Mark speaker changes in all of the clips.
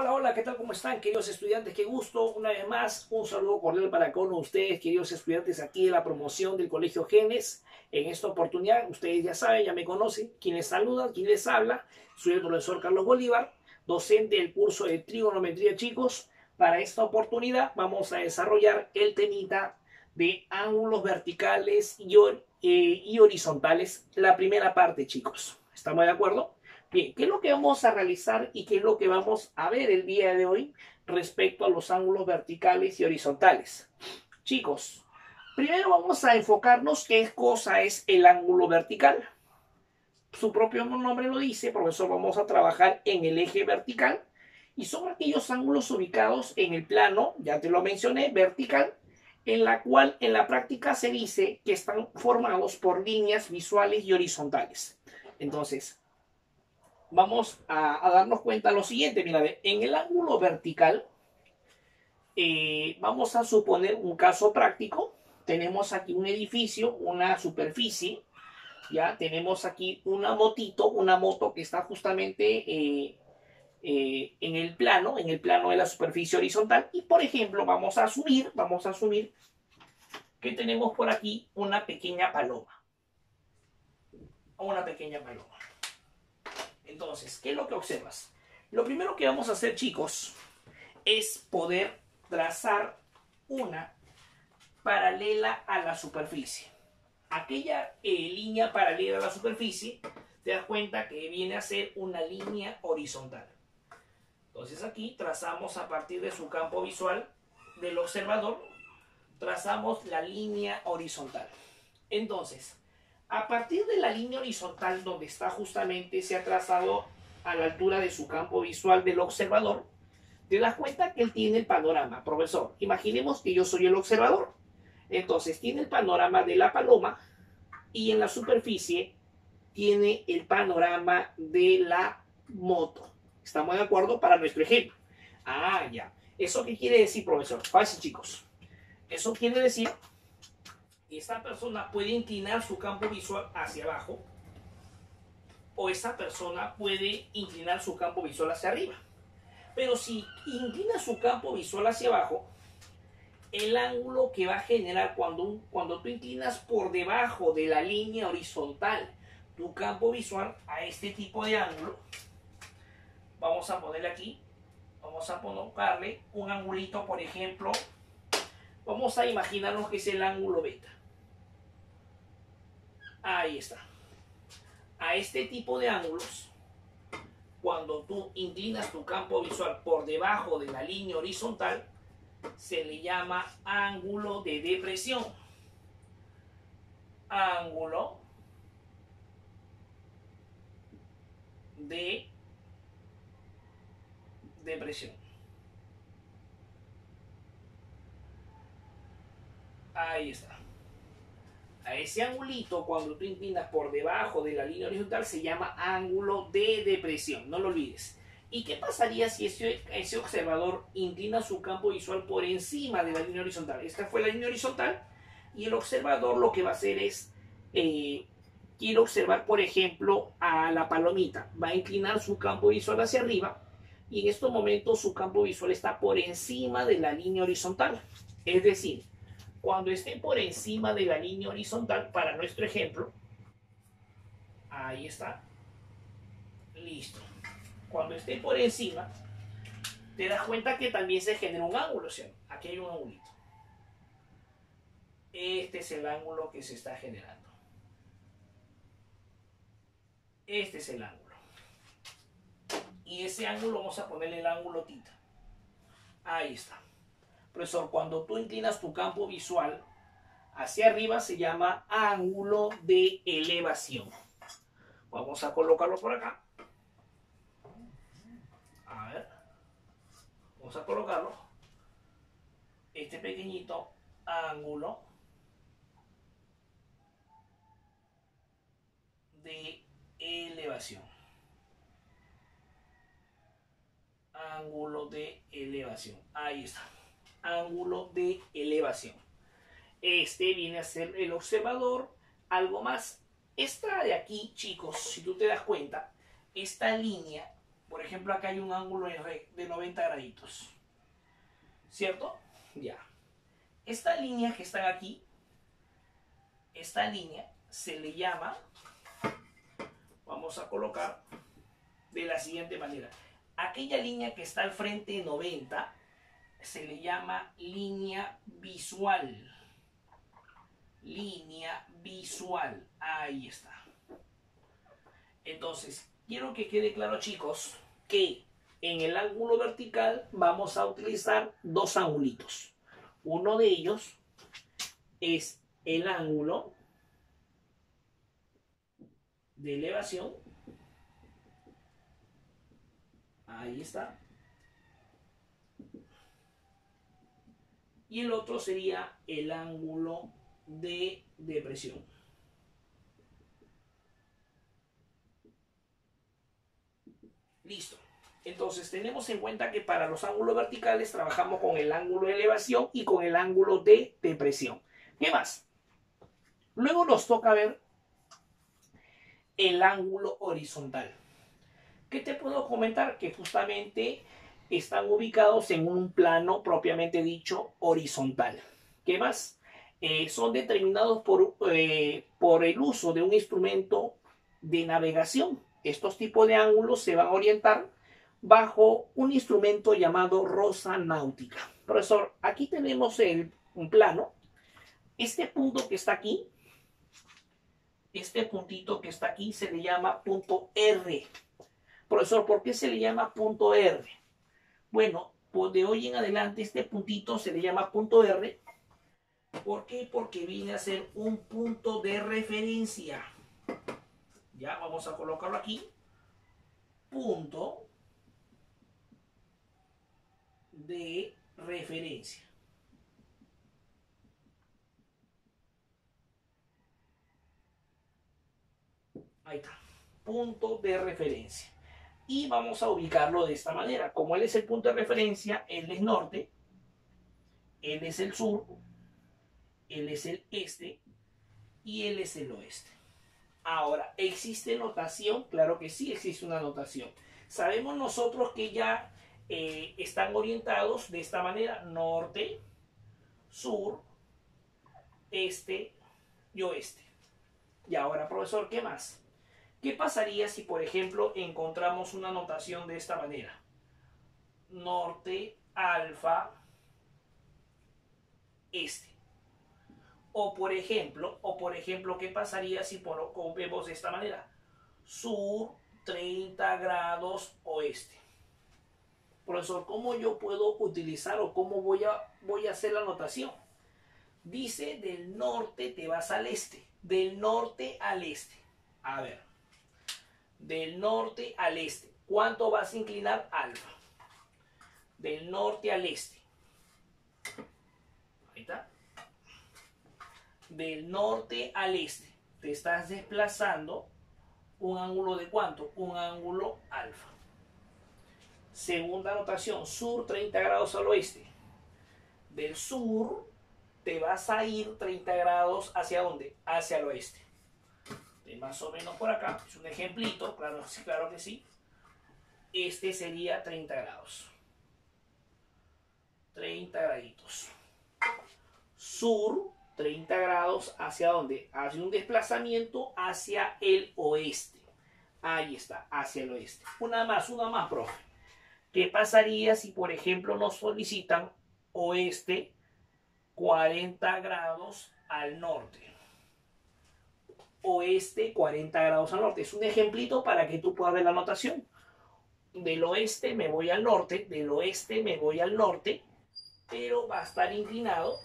Speaker 1: Hola, ¿qué tal? ¿Cómo están, queridos estudiantes? Qué gusto, una vez más, un saludo cordial para cada uno de ustedes, queridos estudiantes, aquí de la promoción del Colegio Genes. En esta oportunidad, ustedes ya saben, ya me conocen, quien les saluda, quien les habla, soy el profesor Carlos Bolívar, docente del curso de trigonometría, chicos. Para esta oportunidad vamos a desarrollar el temita de ángulos verticales y horizontales, la primera parte, chicos. ¿Estamos de acuerdo? Bien, ¿qué es lo que vamos a realizar y qué es lo que vamos a ver el día de hoy respecto a los ángulos verticales y horizontales? Chicos, primero vamos a enfocarnos qué cosa es el ángulo vertical. Su propio nombre lo dice, por eso vamos a trabajar en el eje vertical y son aquellos ángulos ubicados en el plano, ya te lo mencioné, vertical, en la cual en la práctica se dice que están formados por líneas visuales y horizontales. Entonces, vamos a darnos cuenta de lo siguiente. Mira, en el ángulo vertical, vamos a suponer un caso práctico. Tenemos aquí un edificio, una superficie. Ya tenemos aquí una motito, una moto que está justamente en el plano de la superficie horizontal. Y por ejemplo, vamos a asumir que tenemos por aquí una pequeña paloma. Una pequeña paloma. Entonces, ¿qué es lo que observas? Lo primero que vamos a hacer, chicos, es poder trazar una paralela a la superficie. Aquella línea paralela a la superficie, te das cuenta que viene a ser una línea horizontal. Entonces aquí trazamos a partir de su campo visual del observador, trazamos la línea horizontal. Entonces, a partir de la línea horizontal donde está justamente, se ha trazado a la altura de su campo visual del observador, te das cuenta que él tiene el panorama. Profesor, imaginemos que yo soy el observador. Entonces tiene el panorama de la paloma y en la superficie tiene el panorama de la moto. ¿Estamos de acuerdo para nuestro ejemplo? Ah, ya. ¿Eso qué quiere decir, profesor? Fácil, chicos. Eso quiere decir que esta persona puede inclinar su campo visual hacia abajo o esa persona puede inclinar su campo visual hacia arriba. Pero si inclina su campo visual hacia abajo, el ángulo que va a generar cuando tú inclinas por debajo de la línea horizontal tu campo visual a este tipo de ángulo, vamos a ponerle aquí, vamos a colocarle un angulito, por ejemplo, vamos a imaginarnos que es el ángulo beta. Ahí está. A este tipo de ángulos, cuando tú inclinas tu campo visual por debajo de la línea horizontal, se le llama ángulo de depresión. Ángulo de depresión. Ahí está. A ese angulito, cuando tú inclinas por debajo de la línea horizontal, se llama ángulo de depresión. No lo olvides. ¿Y qué pasaría si ese observador inclina su campo visual por encima de la línea horizontal? Esta fue la línea horizontal y el observador lo que va a hacer es, quiere observar, por ejemplo, a la palomita. Va a inclinar su campo visual hacia arriba y en estos momentos su campo visual está por encima de la línea horizontal. Es decir, cuando esté por encima de la línea horizontal, para nuestro ejemplo, ahí está, listo. Cuando esté por encima, te das cuenta que también se genera un ángulo, ¿sí? Aquí hay un angulito. Este es el ángulo que se está generando. Este es el ángulo. Y ese ángulo vamos a ponerle el ángulo θ. Ahí está. Profesor, cuando tú inclinas tu campo visual hacia arriba se llama ángulo de elevación. Vamos a colocarlo por acá. A ver. Vamos a colocarlo. Este pequeñito ángulo de elevación. Ángulo de elevación. Ahí está. Ángulo de elevación. Este viene a ser el observador. Algo más. Esta de aquí, chicos, si tú te das cuenta, esta línea Por ejemplo, acá hay un ángulo de 90 graditos. ¿Cierto? Ya. Esta línea que está aquí, esta línea se le llama, vamos a colocar de la siguiente manera. Aquella línea que está al frente de 90 se le llama línea visual. Línea visual. Ahí está. Entonces, quiero que quede claro, chicos, que en el ángulo vertical vamos a utilizar dos angulitos. Uno de ellos es el ángulo de elevación. Ahí está. Y el otro sería el ángulo de depresión. Listo. Entonces tenemos en cuenta que para los ángulos verticales trabajamos con el ángulo de elevación y con el ángulo de depresión. ¿Qué más? Luego nos toca ver el ángulo horizontal. ¿Qué te puedo comentar? Que justamente están ubicados en un plano propiamente dicho horizontal. ¿Qué más? Son determinados por el uso de un instrumento de navegación. Estos tipos de ángulos se van a orientar bajo un instrumento llamado rosa náutica. Profesor, aquí tenemos un plano. Este punto que está aquí, este puntito que está aquí se le llama punto R. Profesor, ¿por qué se le llama punto R? Bueno, pues de hoy en adelante este puntito se le llama punto R. ¿Por qué? Porque viene a ser un punto de referencia. Ya, vamos a colocarlo aquí. Punto de referencia. Ahí está. Punto de referencia. Y vamos a ubicarlo de esta manera. Como él es el punto de referencia, él es norte, él es el sur, él es el este y él es el oeste. Ahora, ¿existe notación? Claro que sí existe una notación. Sabemos nosotros que ya están orientados de esta manera: norte, sur, este y oeste. Y ahora, profesor, ¿qué más? ¿Qué pasaría si, por ejemplo, encontramos una notación de esta manera? Norte, alfa, este. O por ejemplo, ¿qué pasaría si vemos de esta manera? Sur, 30 grados oeste. Profesor, ¿cómo yo puedo utilizar o cómo voy a hacer la notación? Dice, del norte te vas al este. Del norte al este. A ver. Del norte al este. ¿Cuánto vas a inclinar? Alfa. Del norte al este. Ahí está. Del norte al este. Te estás desplazando un ángulo de ¿cuánto? Un ángulo alfa. Segunda notación. Sur, 30 grados al oeste. Del sur te vas a ir 30 grados ¿hacia dónde? Hacia el oeste. De más o menos por acá. Es un ejemplito. Claro que sí. Este sería 30 grados. 30 graditos. Sur, 30 grados ¿hacia dónde? Hacia un desplazamiento hacia el oeste. Ahí está, hacia el oeste. Una más, profe. ¿Qué pasaría si, por ejemplo, nos solicitan oeste 40 grados al norte? Oeste 40 grados al norte. Es un ejemplito para que tú puedas ver la notación. Del oeste me voy al norte, del oeste me voy al norte, pero va a estar inclinado.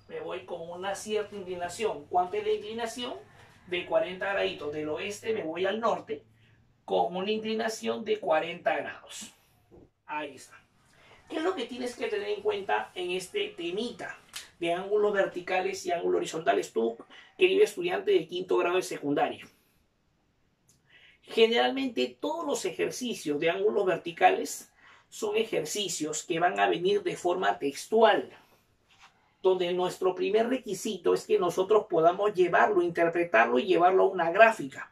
Speaker 1: Me voy con una cierta inclinación. ¿Cuánto es la inclinación? De 40 graditos. Del oeste me voy al norte con una inclinación de 40 grados. Ahí está. ¿Qué es lo que tienes que tener en cuenta en este temita de ángulos verticales y ángulos horizontales? Tú, querido estudiante de quinto grado de secundaria. Generalmente todos los ejercicios de ángulos verticales son ejercicios que van a venir de forma textual, donde nuestro primer requisito es que nosotros podamos llevarlo, interpretarlo y llevarlo a una gráfica.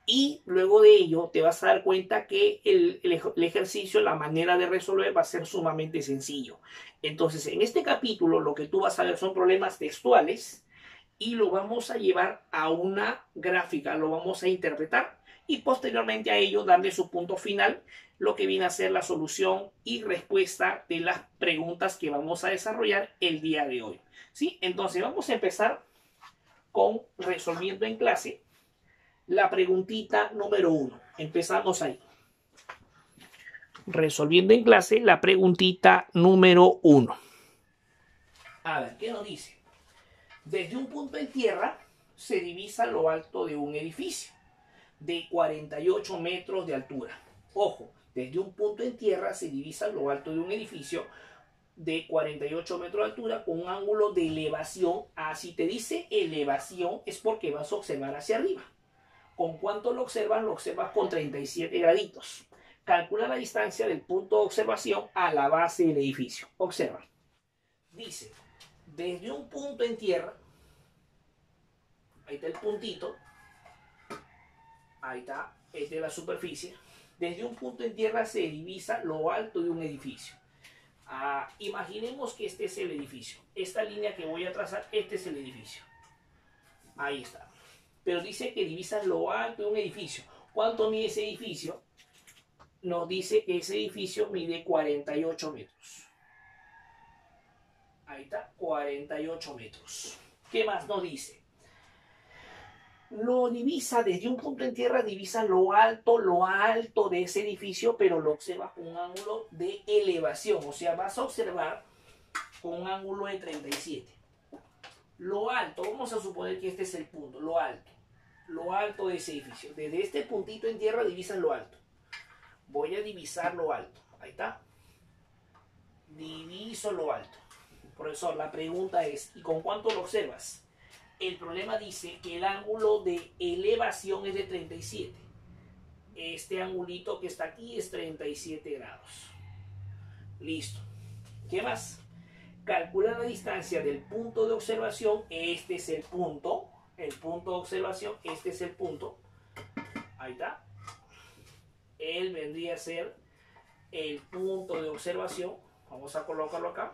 Speaker 1: Y luego de ello te vas a dar cuenta que el ejercicio, la manera de resolver va a ser sumamente sencillo. Entonces, en este capítulo lo que tú vas a ver son problemas textuales y lo vamos a llevar a una gráfica, lo vamos a interpretar y posteriormente a ello darle su punto final, lo que viene a ser la solución y respuesta de las preguntas que vamos a desarrollar el día de hoy. ¿Sí? Entonces vamos a empezar con resolviendo en clase la preguntita número 1. Empezamos ahí. Resolviendo en clase la preguntita número 1. A ver, ¿qué nos dice? Desde un punto en tierra se divisa lo alto de un edificio de 48 metros de altura. Ojo, desde un punto en tierra se divisa lo alto de un edificio de 48 metros de altura con un ángulo de elevación. Si te dice elevación es porque vas a observar hacia arriba. ¿Con cuánto lo observas? Lo observas con 37 graditos. Calcula la distancia del punto de observación a la base del edificio. Observa. Dice, desde un punto en tierra, ahí está el puntito, ahí está, es de la superficie. Desde un punto en tierra se divisa lo alto de un edificio. Imaginemos que este es el edificio. Esta línea que voy a trazar, este es el edificio. Ahí está. Pero dice que divisa lo alto de un edificio. ¿Cuánto mide ese edificio? Nos dice que ese edificio mide 48 metros. Ahí está, 48 metros. ¿Qué más nos dice? Lo divisa desde un punto en tierra, divisa lo alto de ese edificio, pero lo observas con un ángulo de elevación. O sea, vas a observar con un ángulo de 37. Lo alto, vamos a suponer que este es el punto, lo alto de ese edificio. Desde este puntito en tierra divisas lo alto. Voy a divisar lo alto. Ahí está. Diviso lo alto. Profesor, la pregunta es, ¿y con cuánto lo observas? El problema dice que el ángulo de elevación es de 37. Este angulito que está aquí es 37 grados. Listo. ¿Qué más? Calcula la distancia del punto de observación. Este es el punto. El punto de observación, este es el punto. Ahí está. Él vendría a ser el punto de observación. Vamos a colocarlo acá.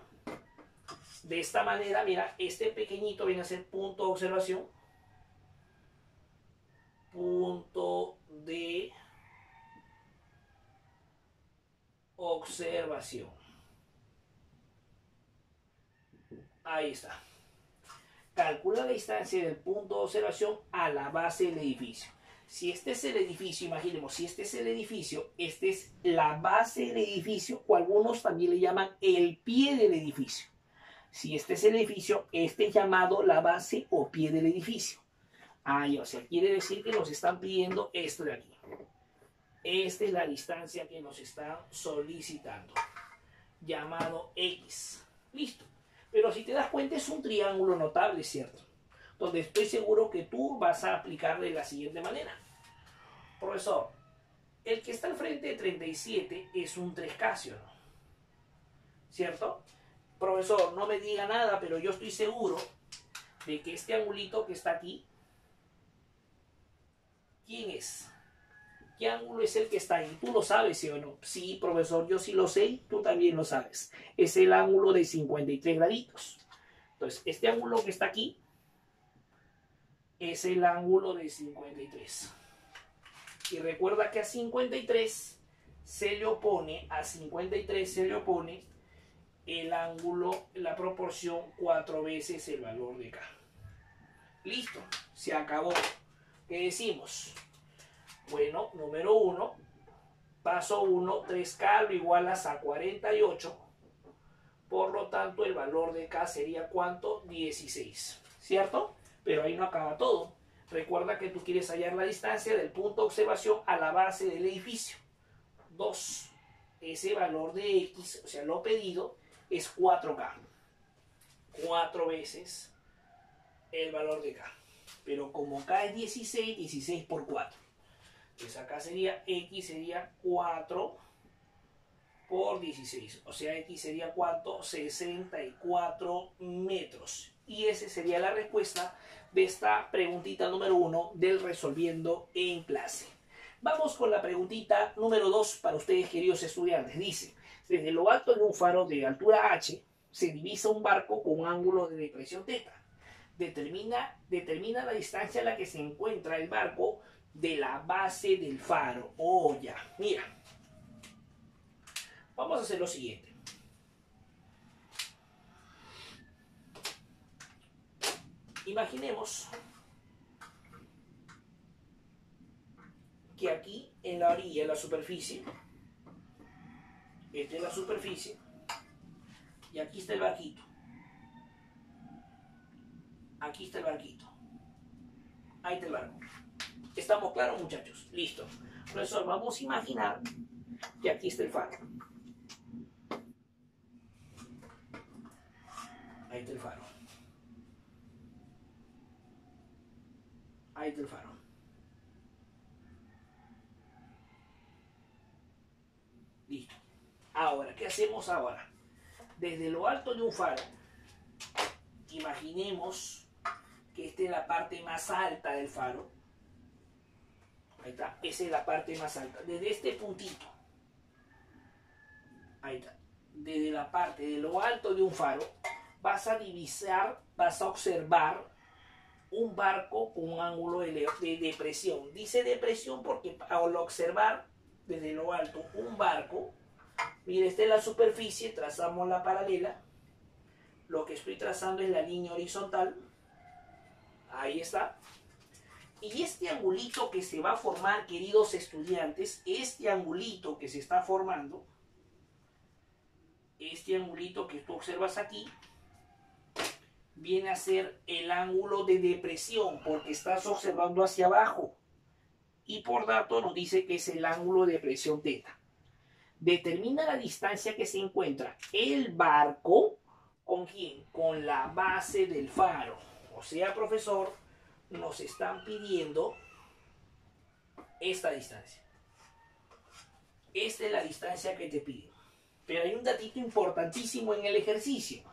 Speaker 1: De esta manera, mira, este pequeñito viene a ser punto de observación. Punto de observación. Ahí está. Calcula la distancia del punto de observación a la base del edificio. Si este es el edificio, imaginemos, si este es el edificio, este es la base del edificio, o algunos también le llaman el pie del edificio. Si este es el edificio, este es llamado la base o pie del edificio. O sea, quiere decir que nos están pidiendo esto de aquí. Esta es la distancia que nos están solicitando, llamado X. Listo. Pero si te das cuenta es un triángulo notable, ¿cierto? Donde estoy seguro que tú vas a aplicar de la siguiente manera. Profesor, el que está al frente de 37 es un triscasio, ¿no? ¿Cierto? Profesor, no me diga nada, pero yo estoy seguro de que este angulito que está aquí, ¿quién es? ¿Qué ángulo es el que está ahí? ¿Tú lo sabes, sí o no? Sí, profesor, yo sí lo sé, tú también lo sabes. Es el ángulo de 53 graditos. Entonces, este ángulo que está aquí es el ángulo de 53. Y recuerda que a 53 se le opone, el ángulo, la proporción 4 veces el valor de K. Listo, se acabó. ¿Qué decimos? Bueno, número 1, paso 1, 3K lo igualas a 48. Por lo tanto, el valor de K sería ¿cuánto? 16. ¿Cierto? Pero ahí no acaba todo. Recuerda que tú quieres hallar la distancia del punto de observación a la base del edificio. 2. Ese valor de X, o sea, lo pedido, es 4K. 4 veces el valor de K. Pero como K es 16, 16 por 4. Entonces acá sería X sería 4 por 16. O sea, X sería ¿cuánto? 64 metros. Y esa sería la respuesta de esta preguntita número 1 del resolviendo en clase. Vamos con la preguntita número 2 para ustedes, queridos estudiantes. Dice, desde lo alto de un faro de altura h se divisa un barco con un ángulo de depresión θ. Determina la distancia a la que se encuentra el barco de la base del faro. Oh, ya, mira. Vamos a hacer lo siguiente. Imaginemos que aquí en la orilla, en la superficie, esta es la superficie, y aquí está el barquito. Aquí está el barquito. Ahí está el barco. ¿Estamos claros, muchachos? Listo. Profesor, vamos a imaginar que aquí está el faro. Ahí está el faro. Ahí está el faro. Listo. Ahora, ¿qué hacemos ahora? Desde lo alto de un faro, imaginemos que esta es la parte más alta del faro. Ahí está, esa es la parte más alta. Desde este puntito, ahí está, desde la parte de lo alto de un faro, vas a divisar, vas a observar un barco con un ángulo de depresión. Dice depresión porque al observar desde lo alto un barco, mire, esta es la superficie, trazamos la paralela. Lo que estoy trazando es la línea horizontal. Ahí está. Y este angulito que se va a formar, queridos estudiantes, este angulito que se está formando, este angulito que tú observas aquí, viene a ser el ángulo de depresión porque estás observando hacia abajo. Y por dato nos dice que es el ángulo de depresión θ. Determina la distancia que se encuentra el barco. ¿Con quién? Con la base del faro. O sea, profesor, nos están pidiendo esta distancia. Esta es la distancia que te piden. Pero hay un datito importantísimo en el ejercicio,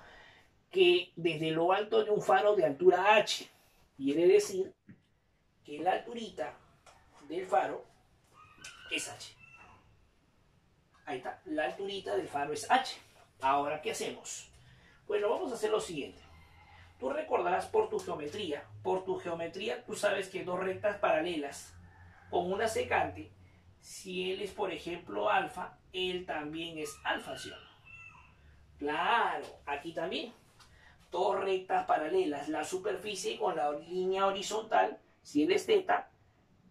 Speaker 1: que desde lo alto de un faro de altura h, quiere decir que la alturita del faro es h. Ahí está, la alturita del faro es h. Ahora, ¿qué hacemos? Bueno, vamos a hacer lo siguiente. Tú recordarás por tu geometría tú sabes que dos rectas paralelas con una secante, si él es por ejemplo alfa, él también es alfa, ¿sí o no? Claro, aquí también. Dos rectas paralelas, la superficie con la línea horizontal, si él es θ,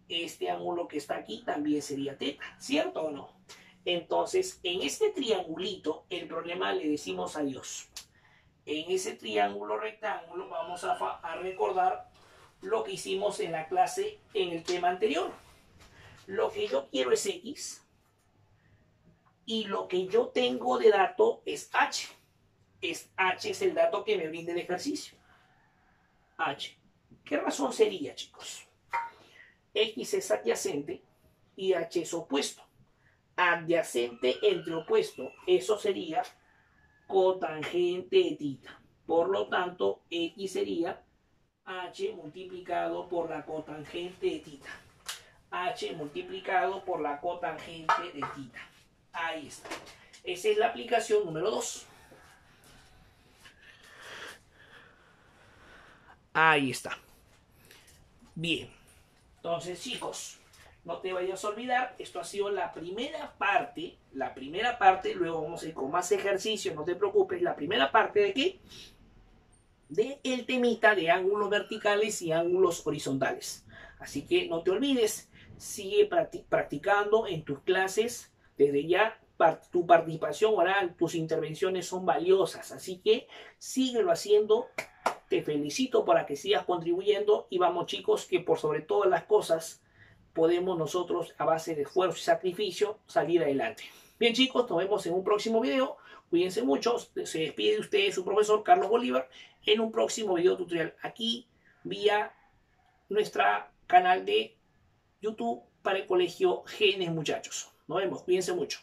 Speaker 1: este ángulo que está aquí también sería θ, ¿cierto o no? Entonces, en este triangulito, el problema le decimos adiós. En ese triángulo rectángulo vamos a recordar lo que hicimos en la clase en el tema anterior. Lo que yo quiero es X y lo que yo tengo de dato es H. H es el dato que me brinda el ejercicio. H. ¿Qué razón sería, chicos? X es adyacente y H es opuesto. Adyacente entre opuesto, eso sería cotangente de θ. Por lo tanto, X sería H multiplicado por la cotangente de θ. H multiplicado por la cotangente de θ. Ahí está. Esa es la aplicación número 2. Ahí está. Bien. Entonces, chicos, no te vayas a olvidar, esto ha sido la primera parte, luego vamos a ir con más ejercicios, no te preocupes, la primera parte ¿de qué? De el temita de ángulos verticales y ángulos horizontales. Así que no te olvides, sigue practicando en tus clases, desde ya tu participación oral, tus intervenciones son valiosas, así que síguelo haciendo. Te felicito para que sigas contribuyendo y vamos, chicos, que por sobre todas las cosas podemos nosotros a base de esfuerzo y sacrificio salir adelante. Bien, chicos, nos vemos en un próximo video. Cuídense mucho. Se despide de ustedes su profesor Carlos Bolívar en un próximo video tutorial aquí vía nuestra canal de YouTube para el colegio Genes, muchachos. Nos vemos. Cuídense mucho.